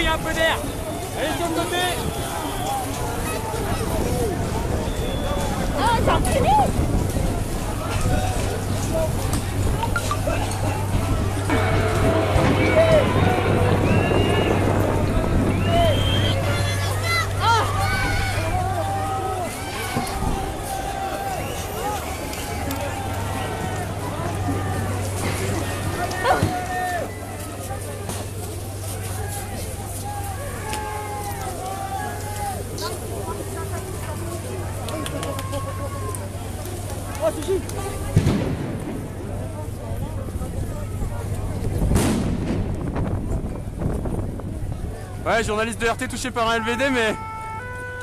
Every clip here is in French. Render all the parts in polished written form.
Un peu d'air. Allez sur le côté. Ah, c'est entraîné. Ouais, journaliste de RT touché par un LVD, mais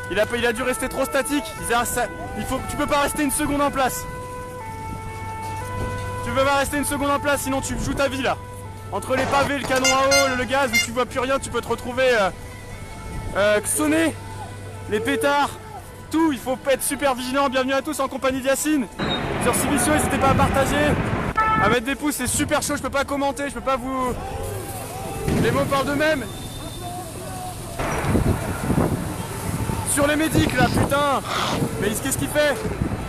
il a dû rester trop statique. Tu peux pas rester une seconde en place. Tu peux pas rester une seconde en place, sinon tu joues ta vie là. Entre les pavés, le canon à eau, le gaz, où tu vois plus rien, tu peux te retrouver sonné, les pétards, tout. Il faut être super vigilant. Bienvenue à tous en compagnie d'Yacine. Sur Civicio, n'hésitez pas à partager, à mettre des pouces, c'est super chaud, je peux pas commenter, je peux pas vous... Les mots parlent d'eux-mêmes. Sur les médics là, putain. Mais qu'est-ce qu'il fait?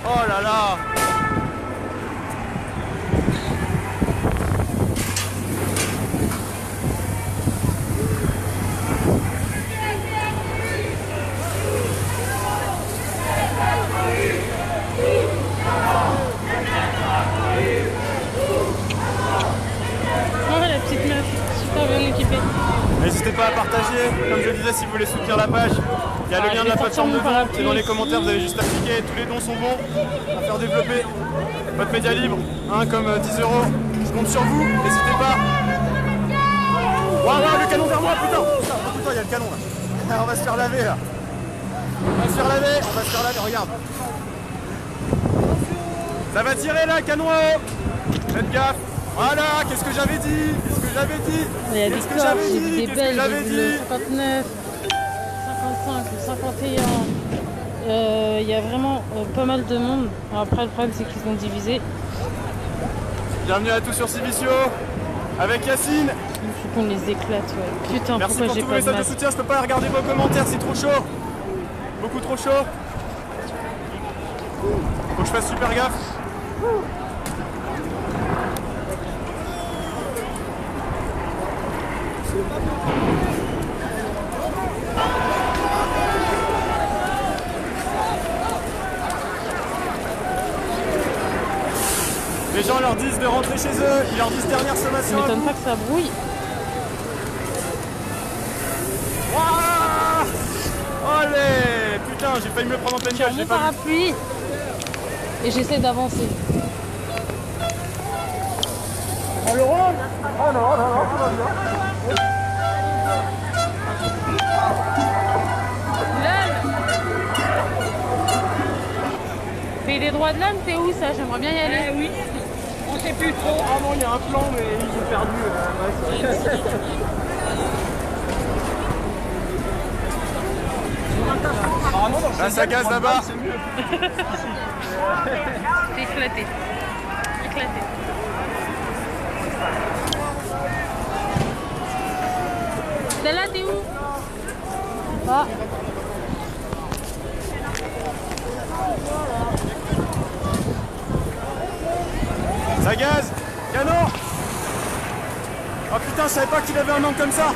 Oh là là. La petite meuf, super bien équipée. N'hésitez pas à partager, comme je disais, si vous voulez soutenir la page. Il y a le lien de la plateforme de don qui est dans les commentaires, vous avez juste à cliquer, tous les dons sont bons à faire développer votre média libre, hein, comme 10 €. Je compte sur vous, n'hésitez pas. Waouh, le canon vers moi, putain. Oh putain, il y a le canon là. On va se faire laver là. On va se faire laver, regarde. Ça va tirer là, canon à eau. Faites gaffe. Voilà, qu'est-ce que j'avais dit? Il y a des corps, j'ai vu des belles, j'ai vu le 59, 55, le 51. Il y a vraiment pas mal de monde. Alors après, le problème, c'est qu'ils sont divisés. Bienvenue à tous sur Civicio, avec Yacine. Il faut qu'on les éclate, ouais. Putain, merci pourquoi pour j'ai tous pas les de messages de masque? soutien, je peux pas regarder vos commentaires, c'est trop chaud. Beaucoup trop chaud. Faut que je fasse super gaffe. Les gens leur disent de rentrer chez eux, ils leur disent dernière sommation. Ça m'étonne pas que ça brouille. Wouah, allez, putain, j'ai failli me le prendre en pleine gueule. J'ai mon parapluie et j'essaie d'avancer. Oh non, tout va bien. L'âne. Pays des droits de l'homme, t'es où ça? J'aimerais bien y aller. Oui, on sait plus trop. Ah non, il y a un plan, mais ils ont perdu. Là, ça gaz là-bas. C'est éclaté. Éclaté. Celle-là, t'es où? Ah. Ça gaz. Canon. Oh putain, je savais pas qu'il avait un angle comme ça.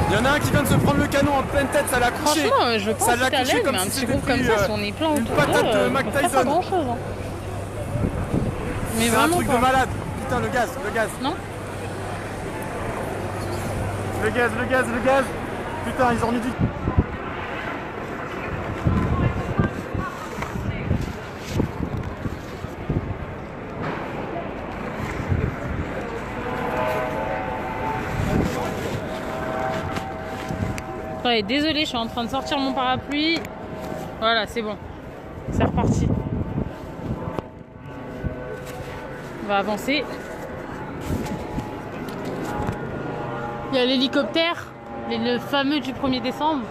Il y en a un qui vient de se prendre le canon en pleine tête, ça l'a couché. Franchement, je pense ça que l'a t'as couché l'aide, comme mais un si petit c'était groupe comme ça, si on est plein une autour patate de d'eux, Mike pas Tyson. grand chose. Hein. Mais C'est un vraiment truc pas. de malade. Putain, le gaz. Non? Le gaz. Putain, ils ont mis du... Ouais, désolé, je suis en train de sortir mon parapluie. Voilà, c'est bon. C'est reparti. On va avancer. Il y a l'hélicoptère, le fameux du 1er décembre.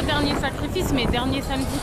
Dernier sacrifice, mais dernier samedi.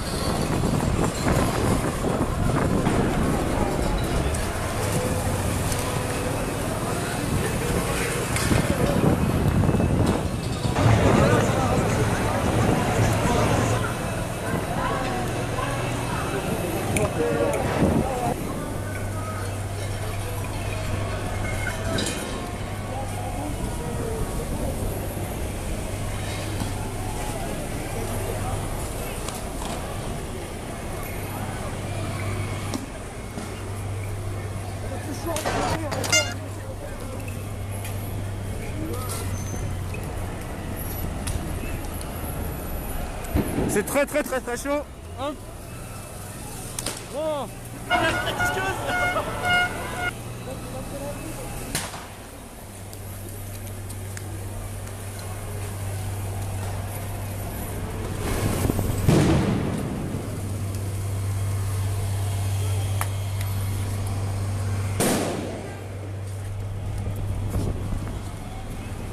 C'est très chaud. Hein bon.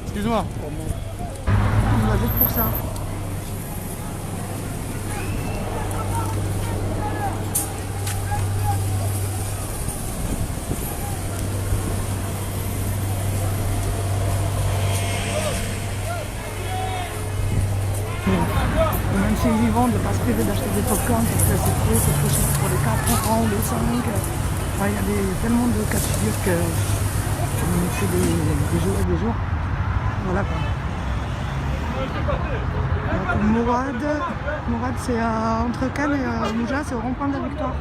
Excuse-moi. On va juste pour ça. Même si c'est vivant de ne pas se priver d'acheter des popcorn parce que c'est trop cher pour les 4 ans ou les 5. Il y a tellement de cas de figure que c'est des jours et des jours. Voilà quoi. Mourad c'est entre Cannes et Mougins, c'est au rond-point de la Victoire.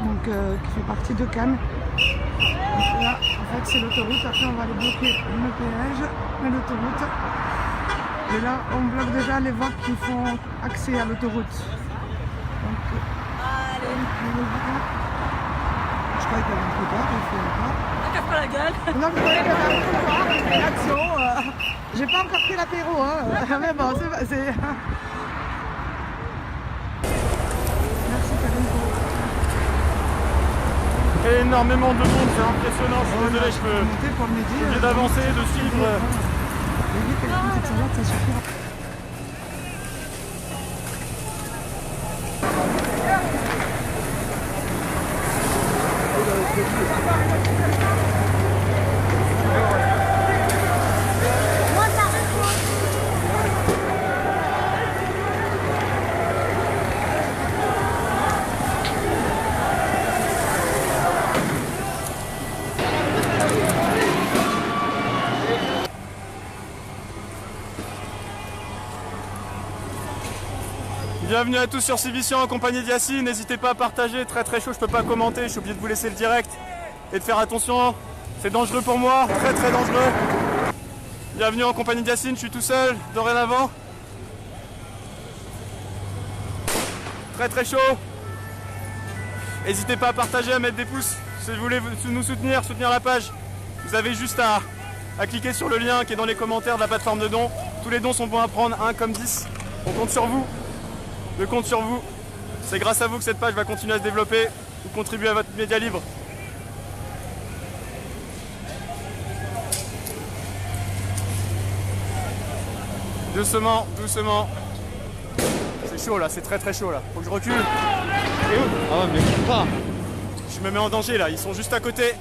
Donc qui fait partie de Cannes. Donc là, en fait c'est l'autoroute, après on va aller bloquer le péage et l'autoroute. Et là, on bloque déjà les voies qui font accès à l'autoroute. Donc, je croyais qu'il y avait un trottoir, il faut pas. Casse pas la gueule. Non, je croyais qu'il y avait un trottoir, action. J'ai pas encore pris l'apéro, hein. Mais bon, c'est... Merci Karine. Il y a énormément de monde, c'est impressionnant. Je suis désolé, je peux obligé d'avancer, de suivre. Ça suffira. Bienvenue à tous sur Civition en compagnie d'Yacine, n'hésitez pas à partager, très chaud, je peux pas commenter, je suis obligé de vous laisser le direct et de faire attention, c'est dangereux pour moi, très dangereux. Bienvenue en compagnie d'Yacine, je suis tout seul, dorénavant. Très chaud. N'hésitez pas à partager, à mettre des pouces, si vous voulez nous soutenir la page. Vous avez juste à cliquer sur le lien qui est dans les commentaires de la plateforme de dons. Tous les dons sont bons à prendre, 1 comme 10, on compte sur vous. Je compte sur vous. C'est grâce à vous que cette page va continuer à se développer. Vous contribuez à votre média libre. Doucement. C'est chaud là, c'est très chaud là. Faut que je recule. Et où ? Ah ouais, mais pas. Je me mets en danger là, ils sont juste à côté.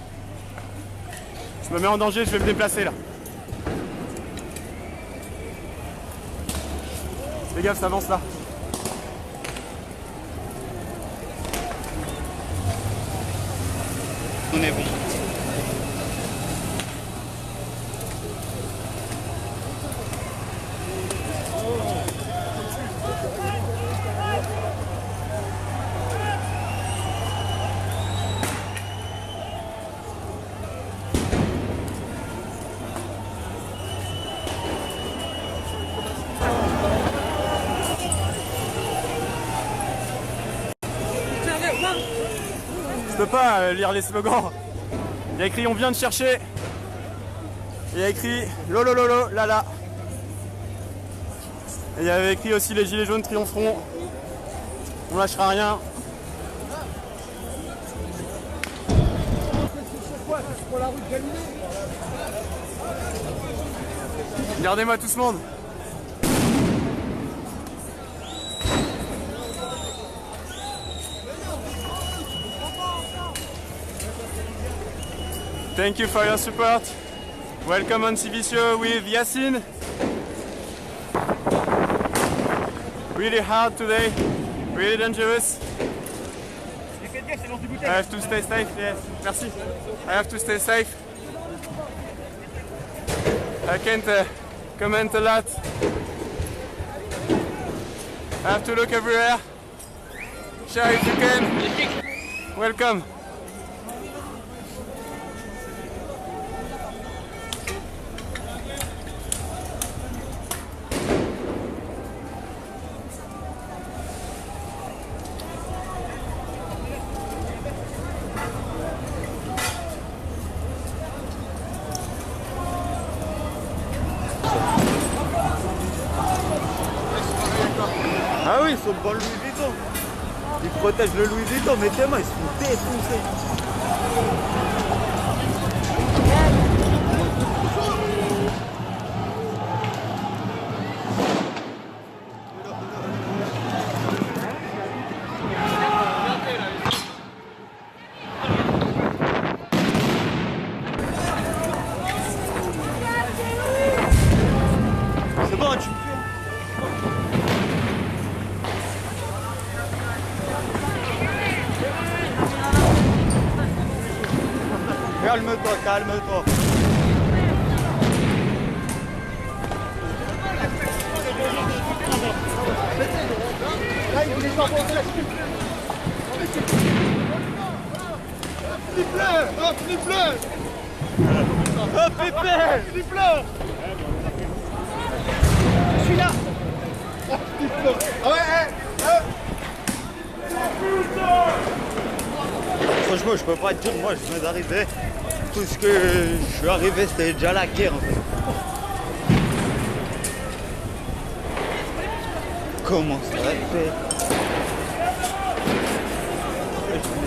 Je me mets en danger, je vais me déplacer là. Fais gaffe, ça avance là. On est bon. Je peux pas lire les slogans. Il y a écrit on vient de chercher. Il y a écrit lolo lolo lala. Et il y avait écrit aussi les gilets jaunes triompheront. On lâchera rien. Regardez-moi tout ce monde. Thank you for your support. Welcome on Civicio with Yassine. Really hard today, really dangerous. I have to stay safe, yes. Merci. I have to stay safe. I can't comment a lot. I have to look everywhere. Share if you can. Welcome. Ah oui, ils sont dans le Louis Vuitton. Ils protègent le Louis Vuitton, mais tellement ils se font défoncer. C'est bon, tu me fais. Calme-toi, calme-toi. Flipper! Oh, Flipper! Oh, Flipper! Flipper! Je suis là! Oh, Flipper! Ouais! Franchement, je peux pas te dire, moi je viens d'arriver. Tout ce que je suis arrivé, c'était déjà la guerre en fait. Comment ça fait?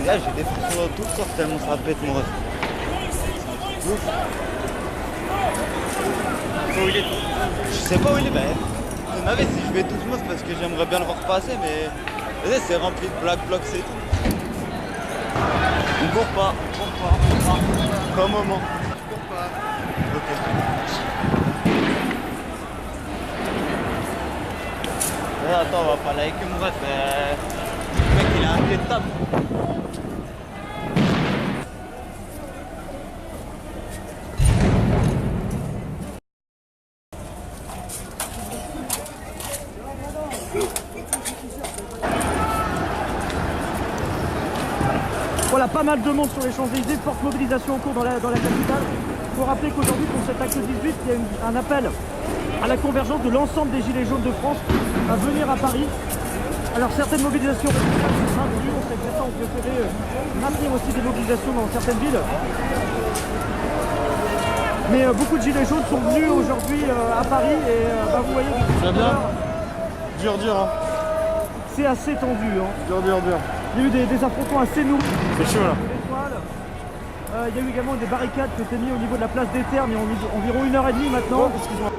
Là, j'ai des frissons dans toutes sortes tellement ça pète mon ref. Ouf. Je sais pas où il est, ben. Vous savez, si je vais doucement, c'est parce que j'aimerais bien le voir passer, mais c'est rempli de black blocs, c'est tout. On court pas, Comme moment. On court pas. Ok. Attends, on va parler avec Mourad, mais le mec il a un pied de table. Voilà, pas mal de monde sur les Champs-Élysées, forte mobilisation en cours dans la capitale. Il faut rappeler qu'aujourd'hui, pour cet acte 18, il y a un appel à la convergence de l'ensemble des Gilets jaunes de France à venir à Paris. Alors certaines mobilisations, on sait que ça, on préférait maintenir aussi des mobilisations dans certaines villes. Mais beaucoup de Gilets jaunes sont venus aujourd'hui à Paris et vous voyez... Ça va bien. Dur, hein. C'est assez tendu. Hein. Dur. Il y a eu des affrontements assez nourris. C'est chaud là. Il y a eu également des barricades qui ont été mises au niveau de la place des Ternes, il y a environ 1h30 maintenant. Oh, excuse-moi.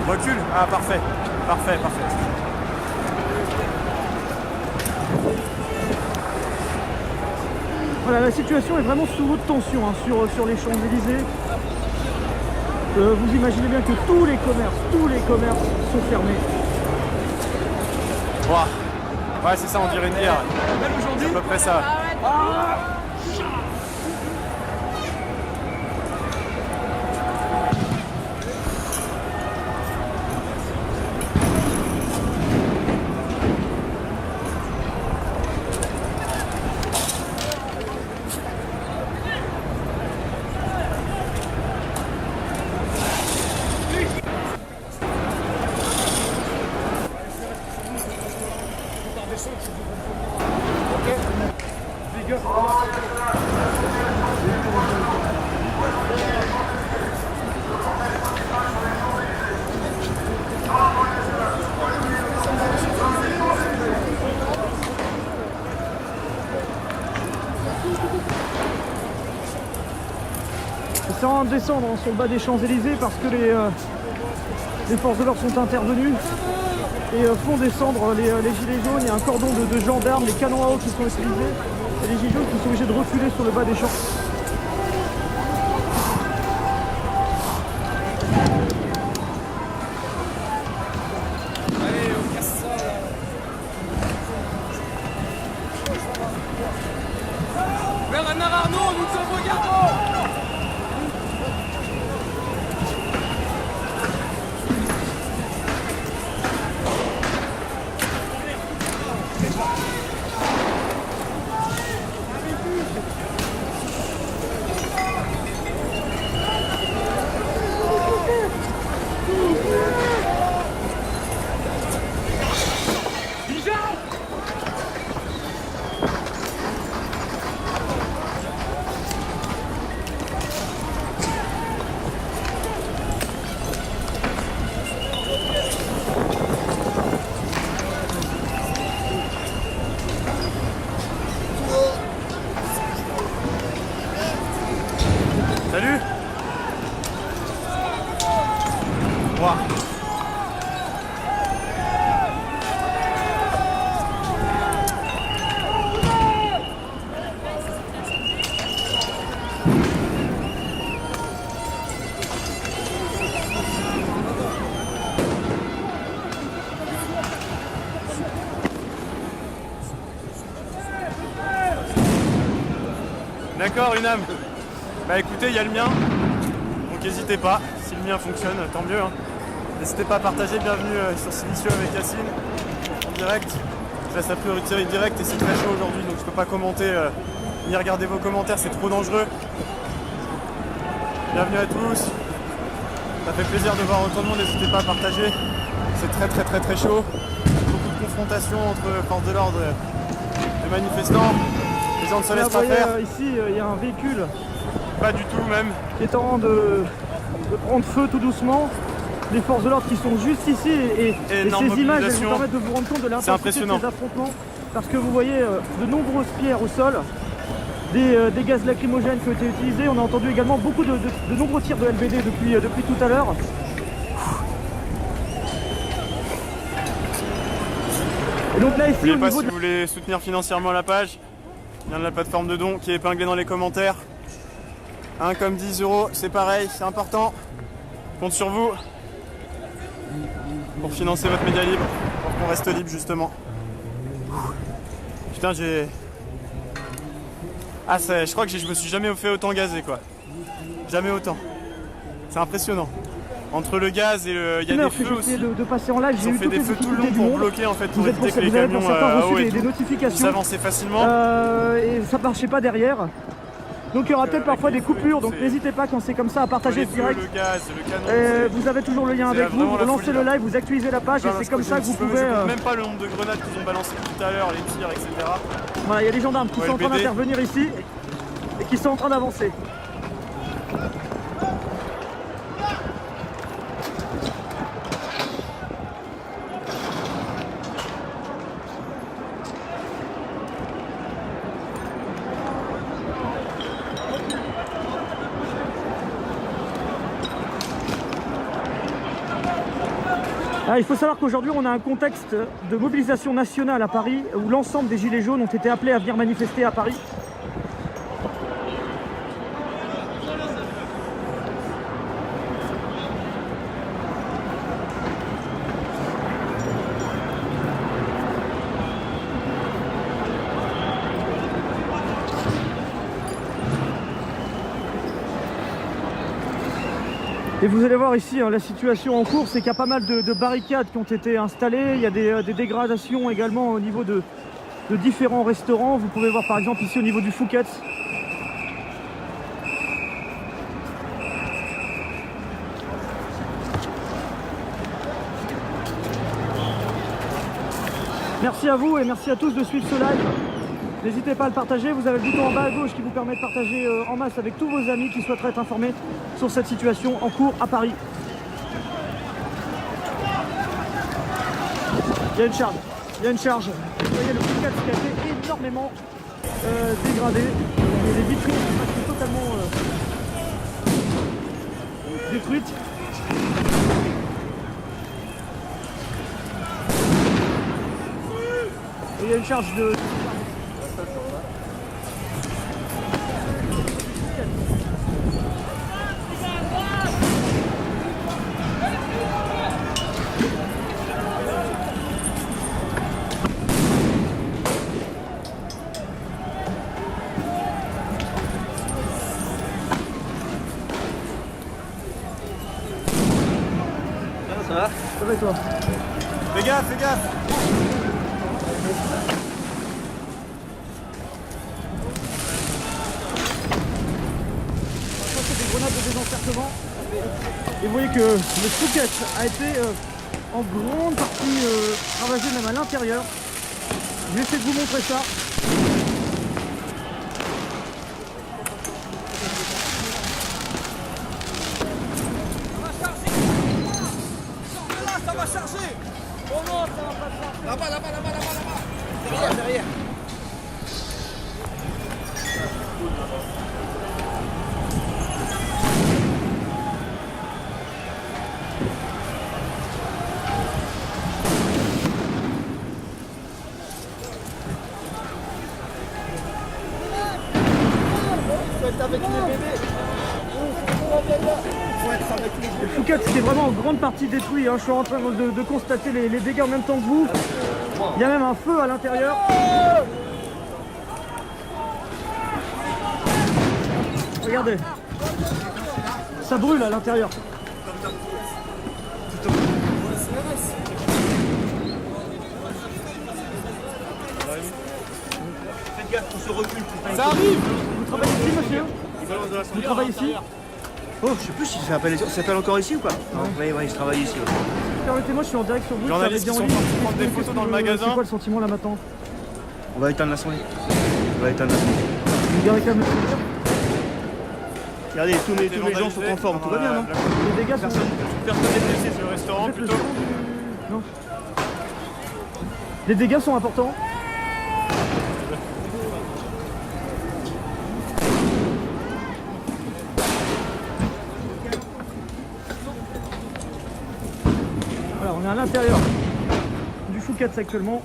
Recule. Ah parfait. Parfait. Voilà, la situation est vraiment sous haute tension hein, sur les Champs-Élysées. Vous imaginez bien que tous les commerces sont fermés. Wow. Ouais, c'est ça, on dirait une guerre. C'est à peu près ça. C'est en descendre sur le bas des Champs-Élysées parce que les forces de l'ordre sont intervenues et font descendre les gilets jaunes. Il y a un cordon de gendarmes, les canons à eau qui sont utilisés et les gilets jaunes qui sont obligés de reculer sur le bas des champs. Bernard Arnault, nous te regardons. Salut. Wow. D'accord, Unam. Bah écoutez, il y a le mien, donc n'hésitez pas, si le mien fonctionne, tant mieux. Hein. N'hésitez pas à partager, bienvenue sur Silicieux avec Yacine, en direct. Je laisse la priorité directe et c'est très chaud aujourd'hui, donc je peux pas commenter ni regarder vos commentaires, c'est trop dangereux. Bienvenue à tous, ça fait plaisir de voir autant de monde, n'hésitez pas à partager. C'est très chaud, beaucoup de confrontations entre forces de l'ordre et manifestants. Les gens ne se laissent pas faire. Ici, il y a un véhicule pas du tout même. qui est en train de prendre feu tout doucement. Les forces de l'ordre qui sont juste ici et ces images elles vous permettent de vous rendre compte de l'intensité de ces affrontements parce que vous voyez de nombreuses pierres au sol, des gaz lacrymogènes qui ont été utilisés. On a entendu également beaucoup de nombreux tirs de LBD depuis tout à l'heure. Et donc là ici N'oubliez au pas niveau si vous voulez soutenir financièrement la page, il y a la plateforme de dons qui est épinglée dans les commentaires. Comme 10 €, c'est pareil, c'est important. Je compte sur vous pour financer votre média libre, pour qu'on reste libre justement. Putain, j'ai... Ah, je crois que je me suis jamais fait autant gazer quoi. Jamais autant. C'est impressionnant. Entre le gaz et il y a des feux aussi. de passer en live, Ils ont fait des feux tout le long pour bloquer en fait, pour vous éviter que les vous avez camions pour certains à eau reçu et des tout notifications. puissent avancer facilement. Et ça marchait pas derrière. Donc il y aura peut-être parfois des coupures, donc n'hésitez pas quand c'est comme ça à partager ce direct. Le gaz, le canon, vous avez toujours le lien avec vous, vous lancez le live, vous actualisez la page et c'est comme ça que vous pouvez... Je compte même pas le nombre de grenades qu'ils ont balancées tout à l'heure, les tirs, etc. Voilà, il y a des gendarmes qui sont en train d'intervenir ici et qui sont en train d'avancer. Il faut savoir qu'aujourd'hui on a un contexte de mobilisation nationale à Paris où l'ensemble des gilets jaunes ont été appelés à venir manifester à Paris. Et vous allez voir ici la situation en cours, c'est qu'il y a pas mal de barricades qui ont été installées, il y a des dégradations également au niveau de différents restaurants. Vous pouvez voir par exemple ici au niveau du Fouquet's. Merci à vous et merci à tous de suivre ce live. N'hésitez pas à le partager, vous avez le bouton en bas à gauche qui vous permet de partager en masse avec tous vos amis qui souhaiteraient être informés sur cette situation en cours à Paris. Il y a une charge, Vous voyez le Fouquet's qui a été énormément dégradé. Et les vitrines sont totalement détruite. Et il y a une charge de... Ça va? Ça va et toi? Fais gaffe, fais gaffe. Ça, c'est des grenades de désencerclement. Et vous voyez que le Phuket a été en grande partie ravagé même à l'intérieur. Je vais essayer de vous montrer ça. Le Phuket c'était vraiment en grande partie détruit, hein. Je suis en train de constater les dégâts en même temps que vous. Il y a même un feu à l'intérieur. Regardez, ça brûle à l'intérieur. Faites gaffe, on se recule. Ça arrive. Vous travaillez ici, monsieur? Vous travaillez ici? Oh, je sais plus si ça s'appelle encore ici ou pas. Oui, je travaille ici. Ouais. Permettez-moi, je suis en direct sur vous. Journalistes ça qui va sont bien en partis ligne. prendre des photos dans le C'est magasin. quoi le sentiment là maintenant? On va éteindre l'incendie. On va éteindre l'incendie. Vous gardez quand même le sourire. Regardez, tous les gens sont en forme, tout va bien, non? Les dégâts sont... Personne n'est blessé, c'est le restaurant Vous êtes le plutôt. son du- Non. Les dégâts sont importants. Voilà, on est à l'intérieur du Phuket actuellement.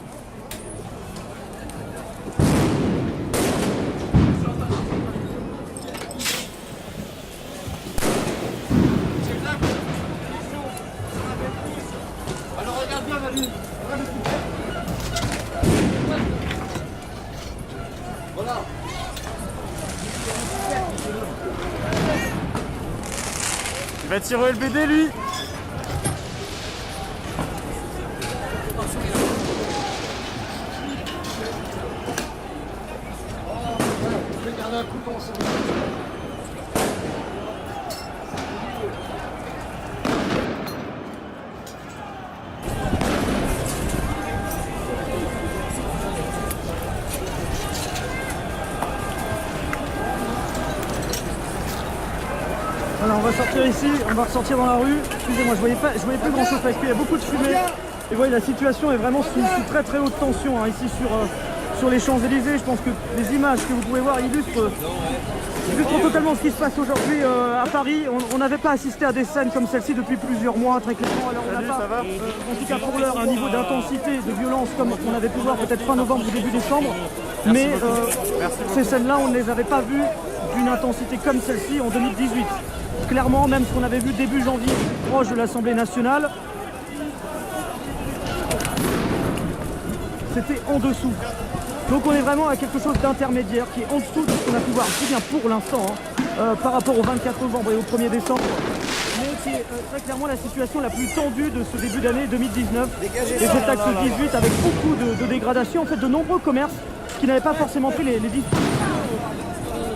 Il va tirer le BD lui. Voilà, on va sortir ici, on va ressortir dans la rue. Excusez-moi, je voyais plus grand chose parce qu'il y a beaucoup de fumée. Et vous voyez, la situation est vraiment sous très très haute tension hein, ici sur les Champs-Élysées. Je pense que les images que vous pouvez voir illustrent totalement ce qui se passe aujourd'hui à Paris. On n'avait pas assisté à des scènes comme celle-ci depuis plusieurs mois, très clairement. Alors on n'a pas, ça va en tout cas pour l'heure, un niveau d'intensité, de violence comme on avait pu voir peut-être fin novembre ou début décembre. Mais ces scènes-là, on ne les avait pas vues d'une intensité comme celle-ci en 2018. Clairement, même ce qu'on avait vu début janvier, proche de l'Assemblée nationale, c'était en dessous. Donc on est vraiment à quelque chose d'intermédiaire qui est en dessous de ce qu'on a pu voir, aussi bien pour l'instant, hein, par rapport au 24 novembre et au 1er décembre, mais qui est très clairement la situation la plus tendue de ce début d'année 2019. Et cet acte 18 avec beaucoup de dégradation, en fait de nombreux commerces qui n'avaient pas forcément pris les dispositions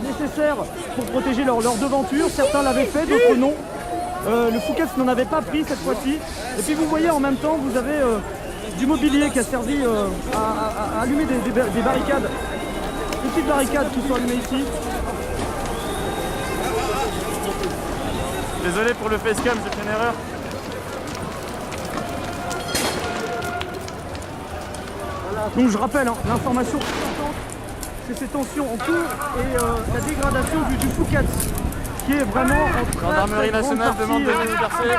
nécessaires pour protéger leur devanture. Certains l'avaient fait, d'autres non. Le Phuket n'en avait pas pris cette fois-ci. Et puis vous voyez en même temps, vous avez du mobilier qui a servi à allumer des barricades, des petites barricades qui sont allumées ici. Désolé pour le facecam, j'ai fait une erreur. Donc je rappelle, hein, l'information importante, c'est ces tensions en cours et la dégradation du Phuket. qui est vraiment en très, Gendarmerie très grande nationale partie, demande de disperser.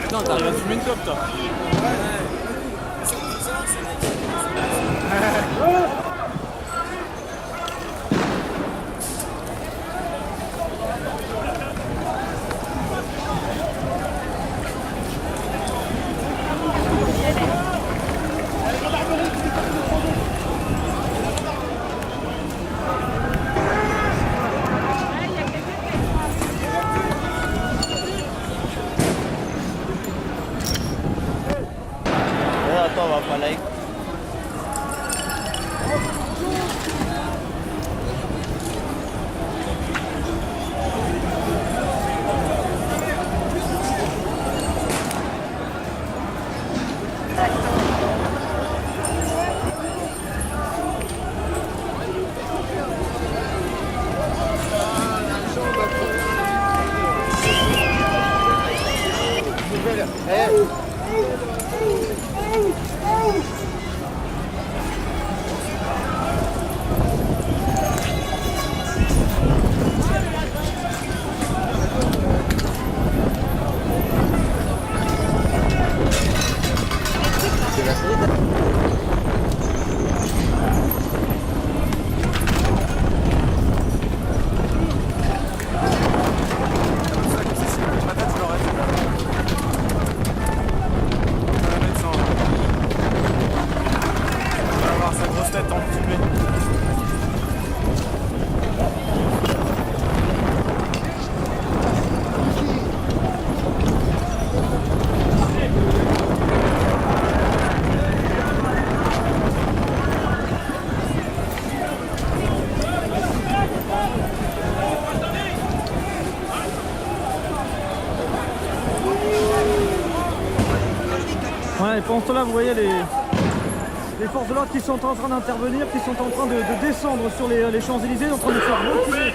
Putain, t'arrives à fumer une clope, toi. Attends, on va pas like. Ouais, et pendant ce temps-là, vous voyez les forces de l'ordre qui sont en train d'intervenir, qui sont en train de descendre sur les Champs-Élysées, en train de faire reculer.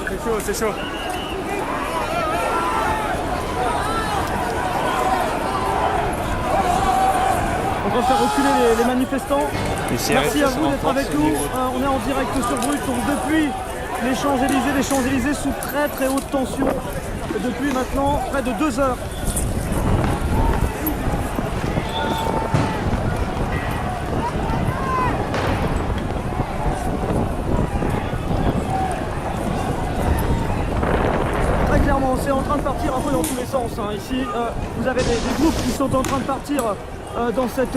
C'est chaud, c'est chaud. On va faire reculer les manifestants. Merci à vous d'être avec nous. On est en direct sur Brut, donc depuis les Champs-Élysées sous très très haute tension depuis maintenant près de 2 heures. Très clairement, c'est en train de partir un peu dans tous les sens. Ici, vous avez des groupes qui sont en train de partir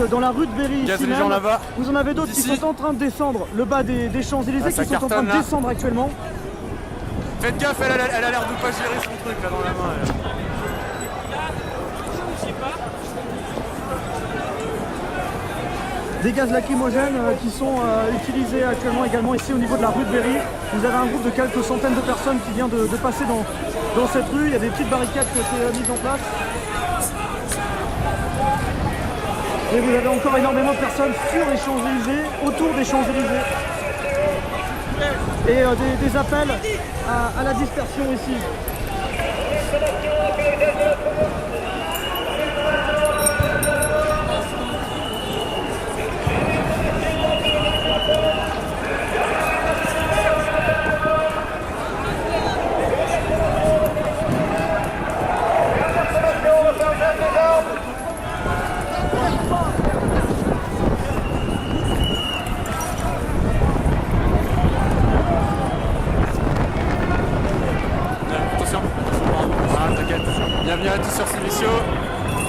dans la rue de Berry. Gaz Ici les même. gens là-bas. Vous en avez d'autres qui Ici. sont en train de descendre le bas des Champs-Élysées, ça qui sont en train cartonne, de là. descendre actuellement. Faites gaffe, elle a l'air de pas gérer son truc là dans la main. Elle. Des gaz lacrymogènes qui sont utilisés actuellement également ici au niveau de la rue de Berry. Vous avez un groupe de quelques centaines de personnes qui vient de passer dans cette rue. Il y a des petites barricades qui ont été mises en place. Et vous avez encore énormément de personnes sur les Champs-Élysées, autour des Champs-Élysées. Et des appels à la dispersion ici. Attention. Ah, t'inquiète. Bienvenue à tous sur Silicio.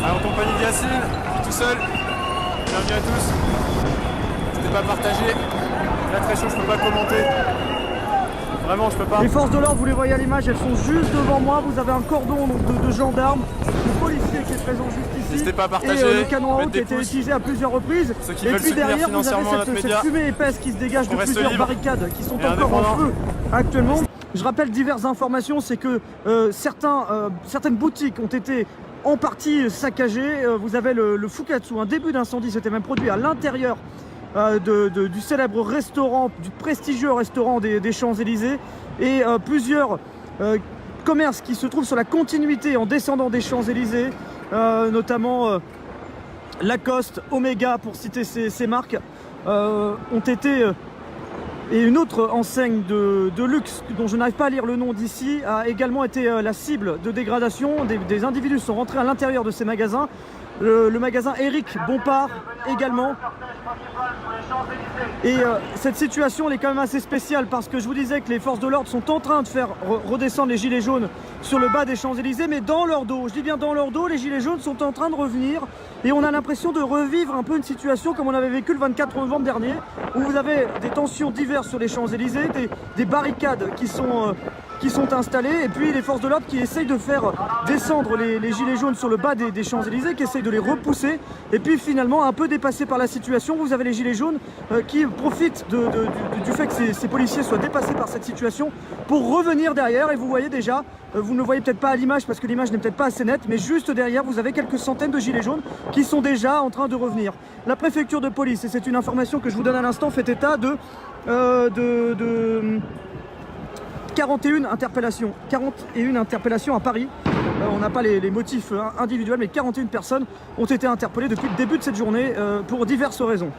En compagnie de Yacine, je suis tout seul. Bienvenue à tous. N'hésitez pas à partager. Là très chaud, je peux pas commenter. Vraiment, je peux pas. Les forces de l'ordre, vous les voyez à l'image, elles sont juste devant moi. Vous avez un cordon donc, de gendarmes, de policiers qui est présent juste ici. N'hésitez pas à partager, et le canon à eau mettre qui a des été pouces. utilisé à plusieurs reprises. Ceux qui Et veulent puis soutenir derrière, vous avez financièrement notre cette média. fumée épaisse qui se dégage de On reste plusieurs libre barricades qui sont et encore en indépendant. feu actuellement. Je rappelle diverses informations, c'est que certaines boutiques ont été en partie saccagées. Vous avez le Fukatsu, un début d'incendie s'était même produit à l'intérieur du célèbre restaurant, du prestigieux restaurant des Champs-Élysées, et plusieurs commerces qui se trouvent sur la continuité en descendant des Champs-Élysées, notamment Lacoste, Omega pour citer ces marques, ont été... et une autre enseigne de luxe dont je n'arrive pas à lire le nom d'ici a également été la cible de dégradation. Des individus sont rentrés à l'intérieur de ces magasins. Le magasin Éric Bompard également. Et cette situation elle est quand même assez spéciale parce que je vous disais que les forces de l'ordre sont en train de faire redescendre les gilets jaunes sur le bas des Champs-Élysées, mais dans leur dos, je dis bien dans leur dos, les gilets jaunes sont en train de revenir et on a l'impression de revivre un peu une situation comme on avait vécu le 24 novembre dernier, où vous avez des tensions diverses sur les Champs-Élysées, des barricades qui sont installées, et puis les forces de l'ordre qui essayent de faire descendre les gilets jaunes sur le bas des Champs-Élysées, qui essayent de les repousser, et puis finalement un peu dépassés par la situation, vous avez les gilets jaunes qui profitent du fait que ces policiers soient dépassés par cette situation pour revenir derrière. Et vous voyez déjà, vous ne le voyez peut-être pas à l'image parce que l'image n'est peut-être pas assez nette, mais juste derrière vous avez quelques centaines de gilets jaunes qui sont déjà en train de revenir. La préfecture de police, et c'est une information que je vous donne à l'instant, fait état de 41 interpellations à Paris. On n'a pas les motifs individuels, mais 41 personnes ont été interpellées depuis le début de cette journée pour diverses raisons.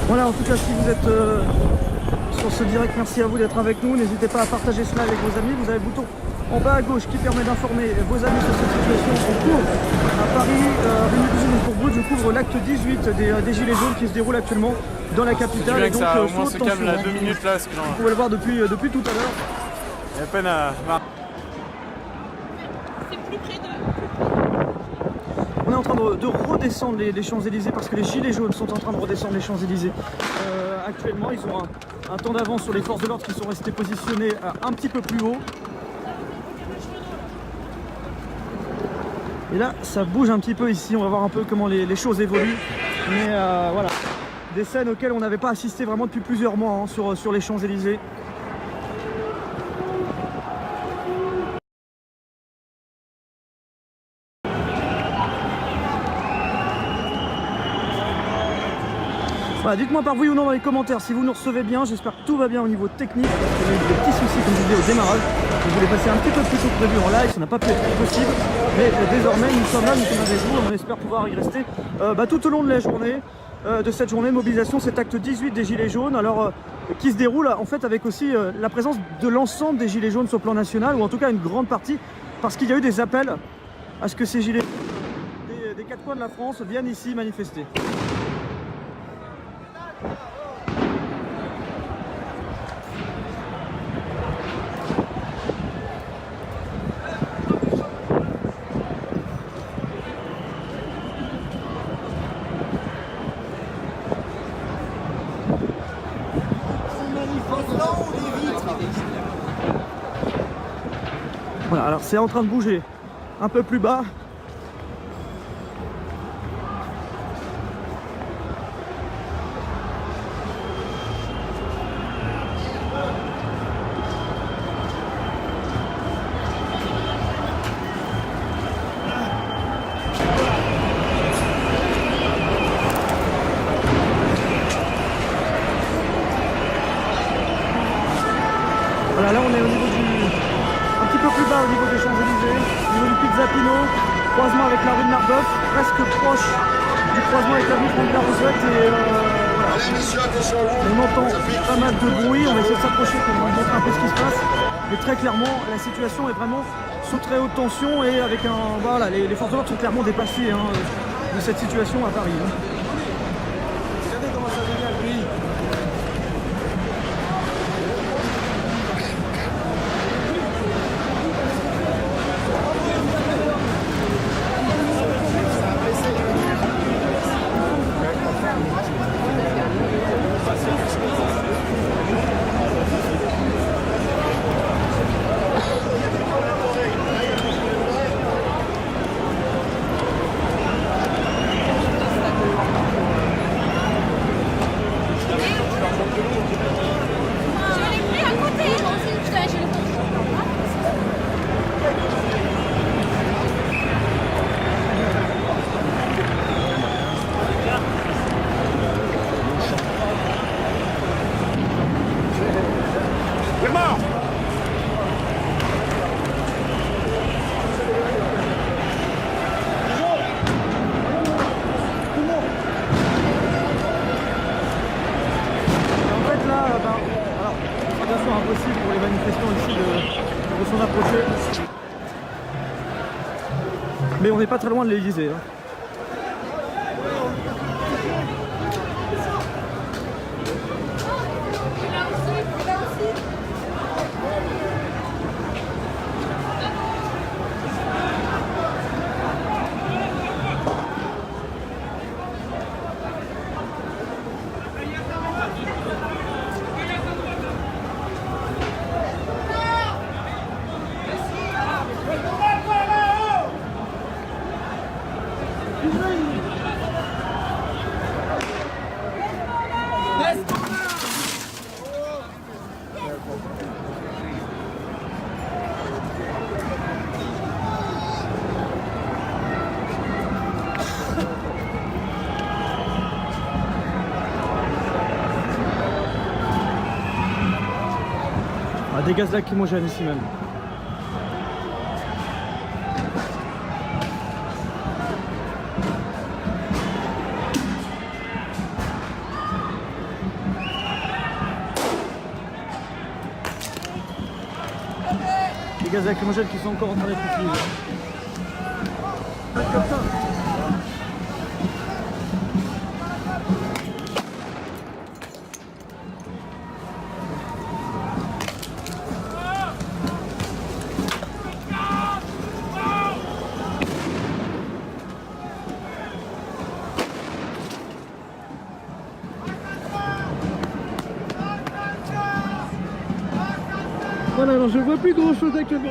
Voilà, en tout cas, si vous êtes sur ce direct, merci à vous d'être avec nous. N'hésitez pas à partager cela avec vos amis. Vous avez le bouton en bas à gauche qui permet d'informer vos amis sur cette situation en cours à Paris, rue Mélusine pour Brut. Je couvre l'acte 18 des Gilets jaunes qui se déroule actuellement dans la capitale. Et donc, ça, au moins, sous se haute calme là, tension, 2 minutes là. vous pouvez le voir depuis tout à l'heure. Il y a peine à... On est en train de redescendre les Champs-Élysées parce que les Gilets jaunes sont en train de redescendre les Champs-Élysées. Actuellement, ils ont un temps d'avance sur les forces de l'ordre qui sont restées positionnées un petit peu plus haut. Et là, ça bouge un petit peu ici. On va voir un peu comment les choses évoluent. Mais voilà, des scènes auxquelles on n'avait pas assisté vraiment depuis plusieurs mois sur les Champs-Élysées. Voilà, dites-moi par oui ou non dans les commentaires si vous nous recevez bien. J'espère que tout va bien au niveau technique. On a eu des petits soucis comme je disais au démarrage. On voulait passer un petit peu plus tôt que prévu en live, ça n'a pas pu être possible. Mais désormais nous sommes là, nous sommes avec vous. On espère pouvoir y rester tout au long de la journée, de cette journée de mobilisation, cet acte 18 des Gilets jaunes. Alors qui se déroule en fait avec aussi la présence de l'ensemble des Gilets jaunes sur le plan national, ou en tout cas une grande partie, parce qu'il y a eu des appels à ce que ces Gilets des quatre coins de la France viennent ici manifester. Voilà, alors c'est en train de bouger un peu plus bas. Voilà, là on est au niveau un petit peu plus bas au niveau des Champs-Élysées, au niveau du Pizzapino, croisement avec la rue de Marbeuf, presque proche du croisement avec l'avenue Franck la Rosette et voilà. On entend pas mal de bruit, on va essayer de s'approcher pour vous montrer un peu ce qui se passe. Mais très clairement, la situation est vraiment sous très haute tension et avec un. Voilà, les forces de l'ordre sont clairement dépassées de cette situation à Paris. Regardez comment ça devient le pays. Impossible pour les manifestants ici de s'en approcher. Mais on n'est pas très loin de l'Élysée. Des gaz lacrymogènes ici même. Des gaz lacrymogènes qui sont encore en train d'être utilisés. Comme ça. Voilà, alors je vois plus grand chose actuellement.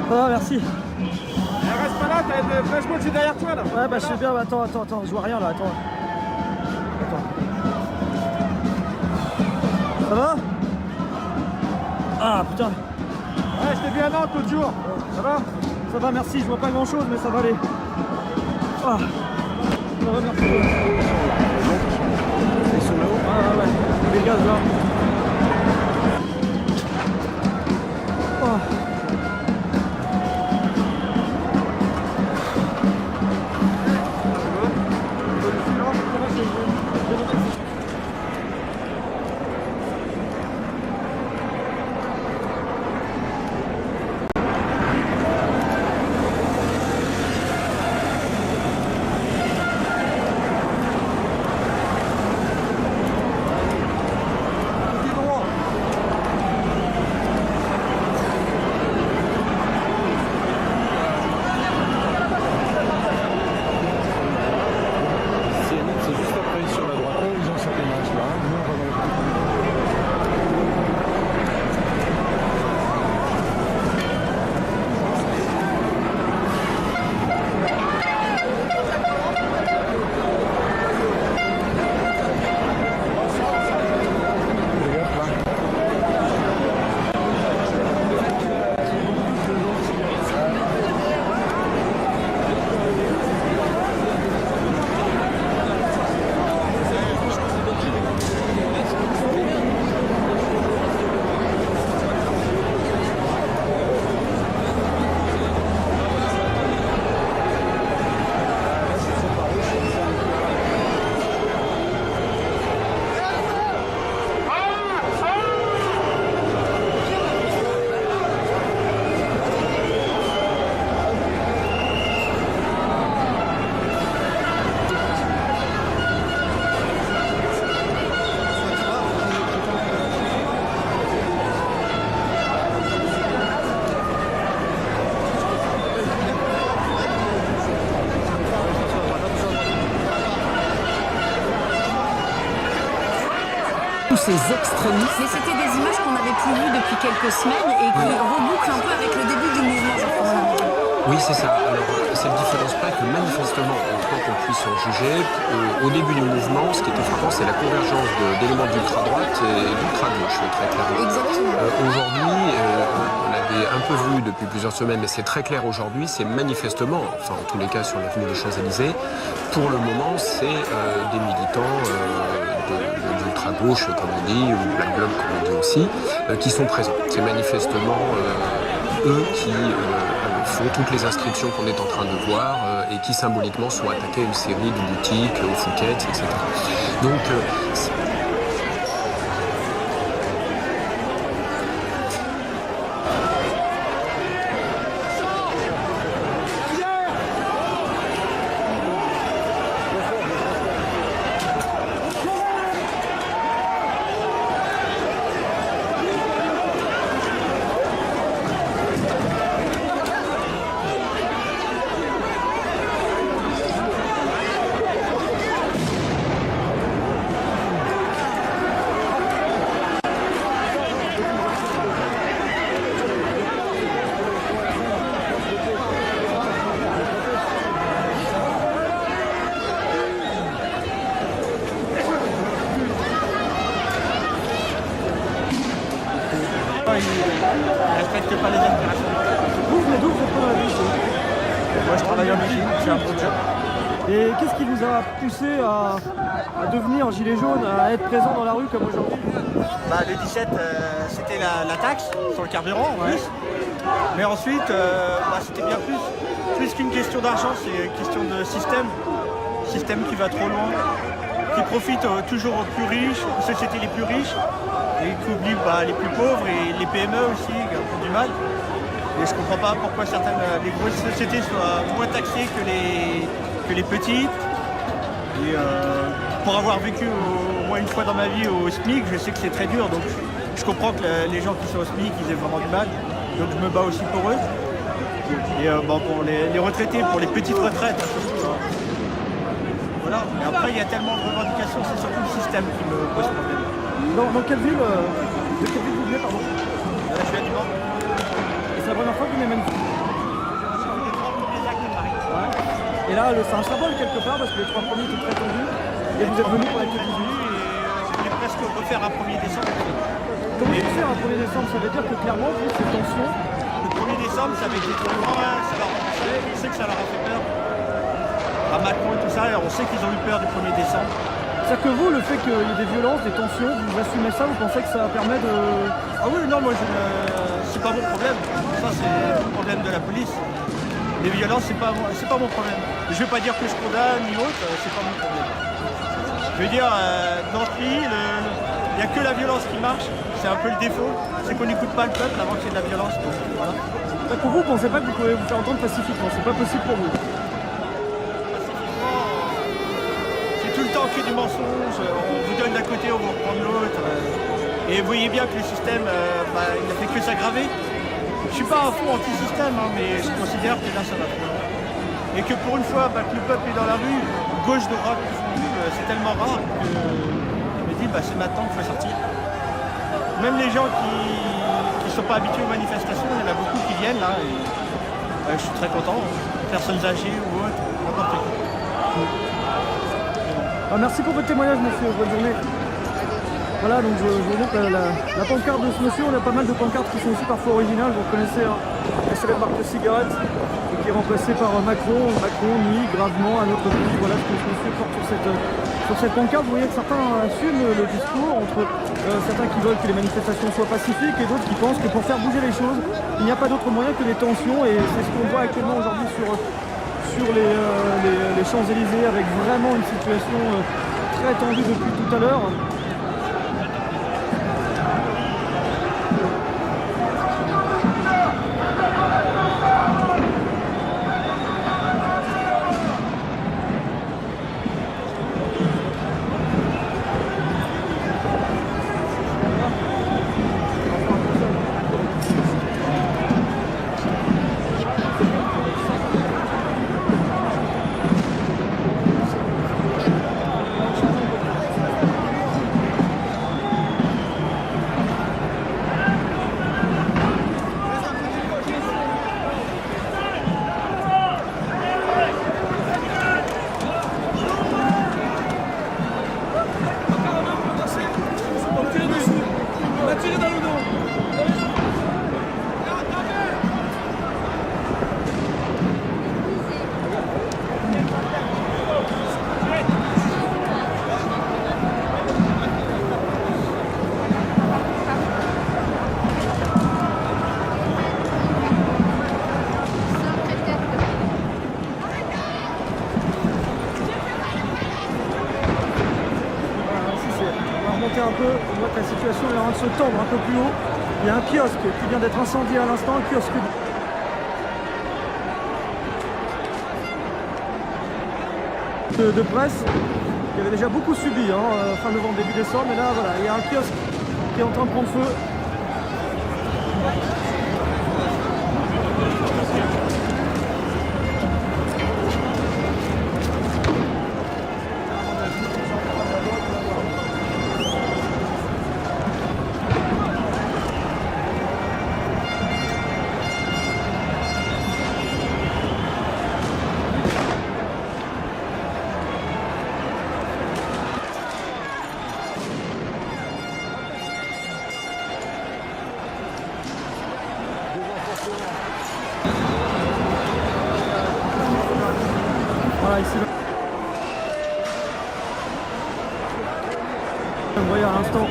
Ah, merci. Reste pas là, t'as une flashball c'est derrière toi là. Ouais, bah je sais bien, bah, attends, je vois rien là, attends. Ça va? Ah putain. Ouais, je t'ai vu à Nantes l'autre jour. Ça va? Ça va, merci, je vois pas grand chose, mais ça va aller. Ah. Ça va, merci. Ils sont là-haut? Ah ouais, les gaz là. Oh. tous ces extrémistes. Mais c'était des images qu'on n'avait plus vues depuis quelques semaines et qui rebouclent un peu avec le début du mouvement, Jean-François. Oui, c'est ça. Alors, cette différence près que manifestement, autant qu'on puisse en juger, au début du mouvement, ce qui était frappant, c'est la convergence d'éléments d'ultra-droite et d'ultra-gauche, très clairement. Exactement. Aujourd'hui, on l'avait un peu vu depuis plusieurs semaines, mais c'est très clair aujourd'hui, c'est manifestement, enfin en tous les cas sur l'avenue des Champs-Élysées, pour le moment, c'est des militants d'ultra-gauche, comme on dit, ou Black Bloc, comme on dit aussi, qui sont présents. C'est manifestement eux qui font toutes les inscriptions qu'on est en train de voir et qui symboliquement sont attaqués à une série de boutiques, aux Fouquettes, etc. Donc, Ils respectent pas les aspirations. Vous venez d'où, vous êtes dans la vie? Moi je travaille en Belgique, j'ai un bon job. Et qu'est-ce qui vous a poussé à devenir gilet jaune, à être présent dans la rue comme aujourd'hui? Le 17, c'était la taxe sur le carburant en plus. Mais ensuite, c'était bien plus qu'une question d'argent, c'est une question de système. Système qui va trop loin, qui profite toujours aux plus riches, aux sociétés les plus riches, et qui oublie les plus pauvres et les PME aussi qui ont du mal. Et je ne comprends pas pourquoi les grosses sociétés soient moins taxées que les petites. Et pour avoir vécu au moins une fois dans ma vie au SMIC, je sais que c'est très dur. Donc je comprends que les gens qui sont au SMIC, ils aient vraiment du mal. Donc je me bats aussi pour eux. Et pour les retraités, pour les petites retraites, surtout. Voilà. Mais après, il y a tellement de revendications, c'est surtout le système qui me pose problème. Dans quelle ville de quelle ville vous venez, pardon? Je suis à Dinan. Et c'est la première fois que vous venez manifester? Et là, c'est un symbole quelque part parce que les 3 premiers étaient très tendus. Et vous êtes venu pour être le 18. Je voulais presque refaire un 1er décembre. Comment vous faire un 1er décembre? Ça veut dire que clairement, vous, ces tensions. Le 1er décembre, ça avait été trop grand, on sait que ça leur a fait peur. À Macron et tout ça, on sait qu'ils ont eu peur du 1er décembre. C'est-à-dire que vous, le fait qu'il y ait des violences, des tensions, vous assumez ça, vous pensez que ça permet de... Ah oui, non, moi, c'est pas mon problème. Ça, c'est le problème de la police. Les violences, c'est pas mon problème. Je vais pas dire que je condamne ni autre, c'est pas mon problème. Je veux dire, dans ce pays, il n'y a que la violence qui marche. C'est un peu le défaut. C'est qu'on n'écoute pas le peuple avant qu'il y ait de la violence. Donc, voilà. Pour vous, vous pensez pas que vous pouvez vous faire entendre pacifiquement? C'est pas possible pour vous? Tout le temps que du mensonge, on vous donne d'un côté, on vous reprend de l'autre. Et vous voyez bien que le système, il n'a fait que s'aggraver. Je suis pas à fond anti-système, mais je considère que là, ça va trop loin. Et que pour une fois, que le peuple est dans la rue, gauche, droite, c'est tellement rare que je me dis, c'est maintenant qu'il faut sortir. Même les gens qui ne sont pas habitués aux manifestations, il y en a beaucoup qui viennent là. Et, je suis très content. Personnes âgées ou autres, n'importe qui. Merci pour votre témoignage, monsieur. Bonne journée. Voilà, donc je vous montre la pancarte de ce monsieur. On a pas mal de pancartes qui sont aussi parfois originales. Vous reconnaissez la célèbre marque de cigarettes qui est remplacée par Macron. Macron nuit gravement à notre pays. Voilà ce que ce monsieur porte sur cette pancarte. Vous voyez que certains assument le discours entre certains qui veulent que les manifestations soient pacifiques et d'autres qui pensent que pour faire bouger les choses, il n'y a pas d'autre moyen que des tensions. Et c'est ce qu'on voit actuellement aujourd'hui sur les Champs-Élysées, avec vraiment une situation très tendue depuis tout à l'heure. situation est en train de se tendre un peu plus haut. Il y a un kiosque qui vient d'être incendié à l'instant, un kiosque de presse qui avait déjà beaucoup subi fin novembre, début décembre, mais là voilà, il y a un kiosque qui est en train de prendre feu. Voilà, ici. Vous voyez à l'instant.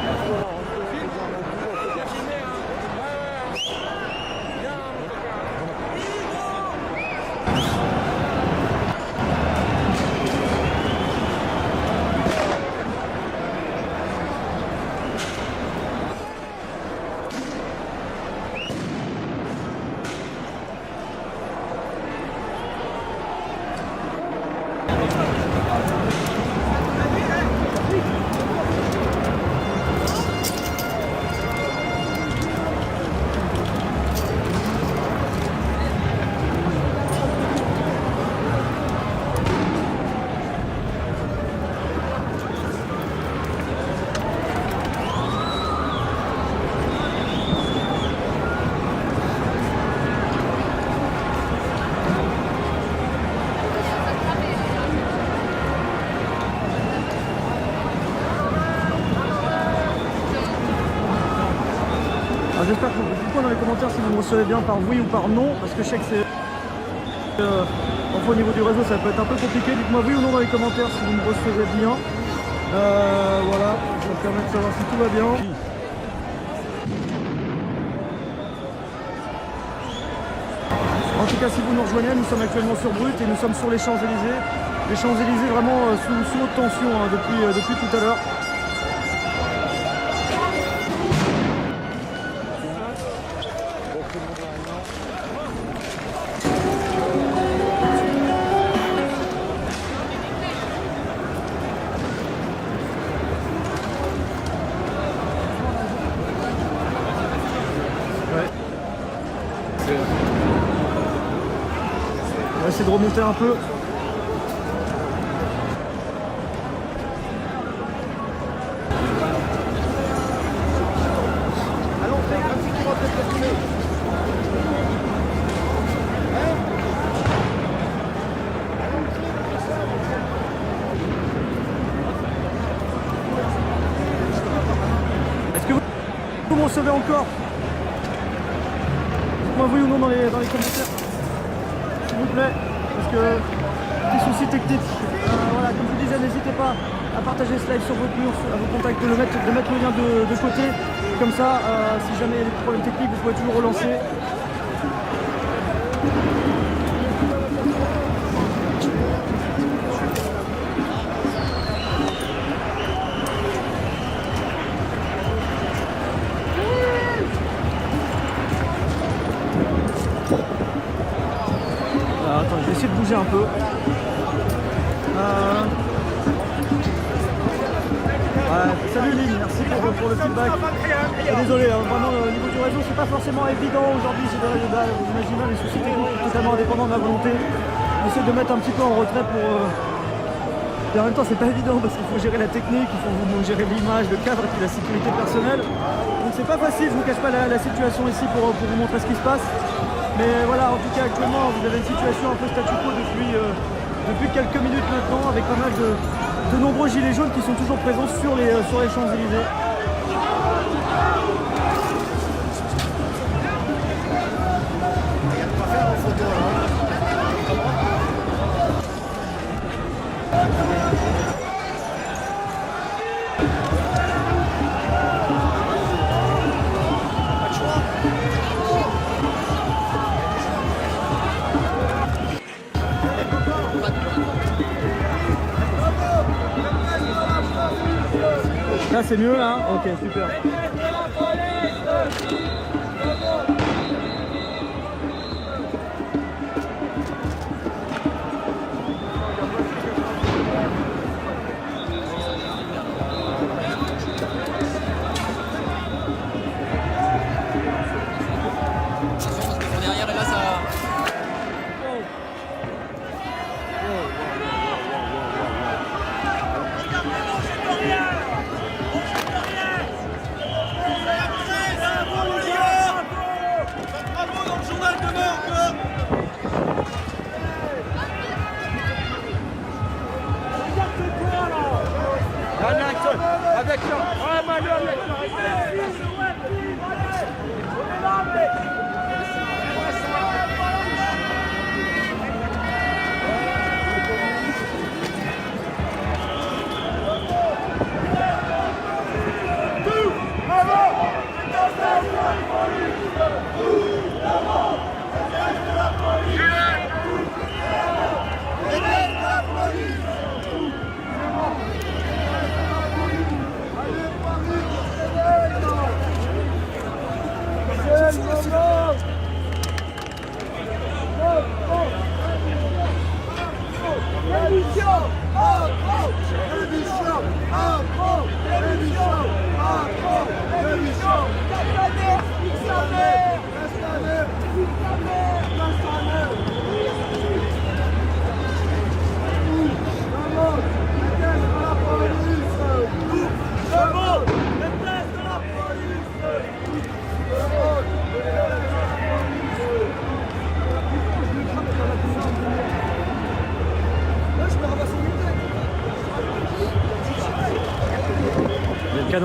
J'espère que vous dites-moi dans les commentaires si vous me recevez bien par oui ou par non, parce que je sais que c'est enfin, au niveau du réseau ça peut être un peu compliqué. Dites-moi oui ou non dans les commentaires si vous me recevez bien. Voilà, ça me permet de savoir si tout va bien. En tout cas, si vous nous rejoignez, nous sommes actuellement sur Brut et nous sommes sur les Champs-Élysées. Les Champs-Élysées vraiment sous haute tension depuis tout à l'heure. On va essayer de remonter un peu. Est-ce que vous me recevez encore? Dites-moi oui ou non dans les commentaires, s'il vous plaît, parce que petit souci technique. Voilà, comme je vous disais, n'hésitez pas à partager ce live sur votre mur, à vos contacts, de mettre le lien de côté, comme ça, si jamais il y a des problèmes techniques, vous pouvez toujours relancer. Attends, je vais essayer de bouger un peu. Ouais, salut Lynn, merci pour le feedback. Désolé, vraiment au niveau du réseau c'est pas forcément évident aujourd'hui, vous imaginez bien les soucis techniques totalement indépendants de ma volonté. J'essaie de mettre un petit peu en retrait pour... Et en même temps c'est pas évident parce qu'il faut gérer la technique, il faut gérer l'image, le cadre et puis la sécurité personnelle. Donc c'est pas facile, je vous cache pas la situation ici pour vous montrer ce qui se passe. Mais voilà, en tout cas actuellement vous avez une situation un peu statu quo depuis quelques minutes maintenant, avec pas mal de nombreux gilets jaunes qui sont toujours présents sur les Champs-Élysées. Là c'est mieux là, ok super.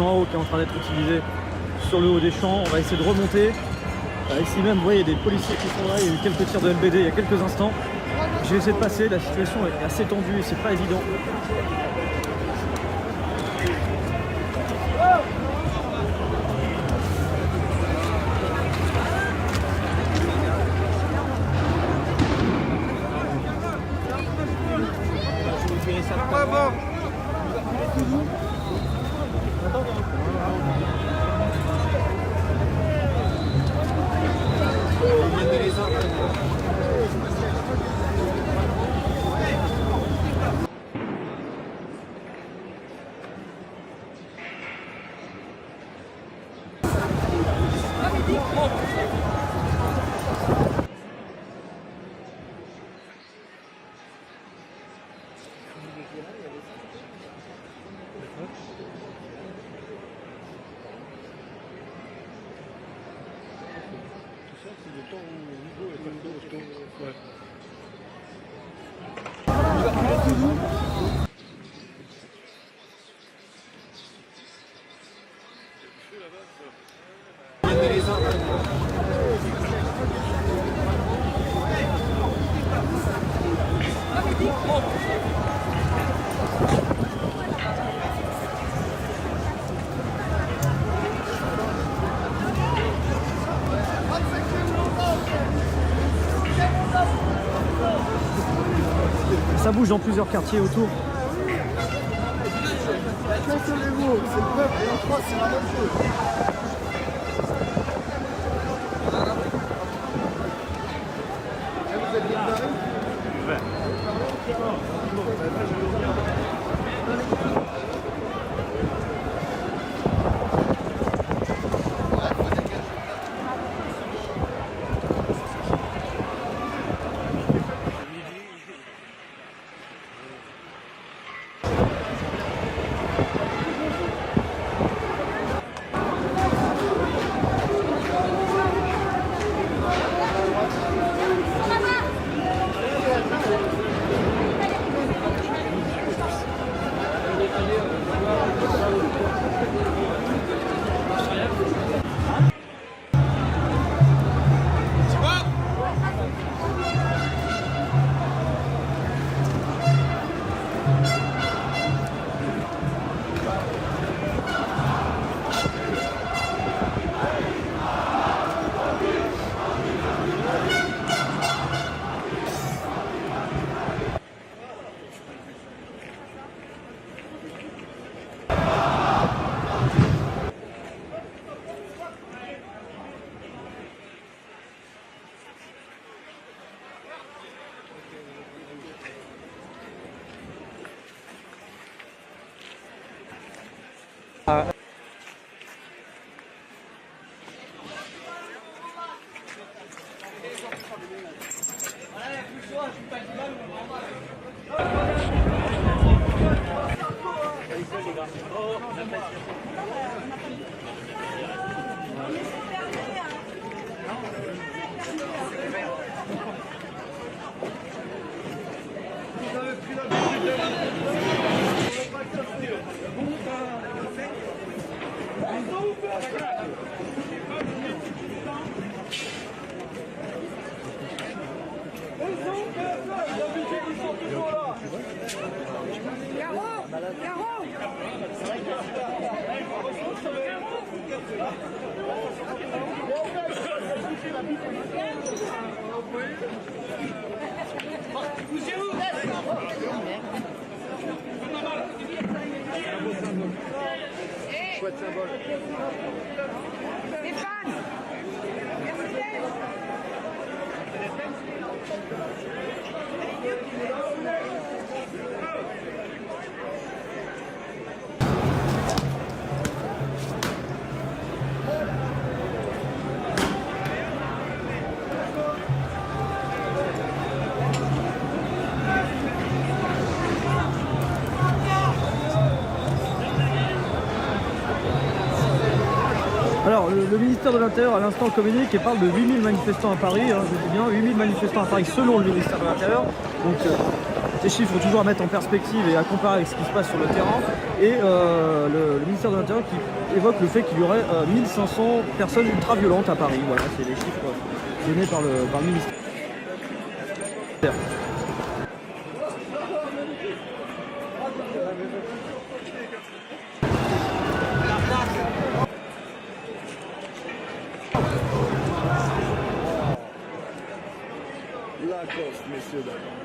canon à eau qui est en train d'être utilisé sur le haut des champs. On va essayer de remonter. Ici même, vous voyez, il y a des policiers qui sont là. Il y a eu quelques tirs de LBD il y a quelques instants. J'ai essayé de passer. La situation est assez tendue et c'est pas évident. Ça bouge dans plusieurs quartiers autour. C'est le peuple et en France c'est la même chose. Alors, le ministère de l'Intérieur à l'instant communique et parle de 8000 manifestants à Paris, hein, je dis bien 8000 manifestants à Paris selon le ministère de l'Intérieur. Donc Ces chiffres sont toujours à mettre en perspective et à comparer avec ce qui se passe sur le terrain. Et le ministère de l'Intérieur qui évoque le fait qu'il y aurait 1500 personnes ultra-violentes à Paris. Voilà, c'est les chiffres donnés par le ministère. Lacoste, messieurs, dames.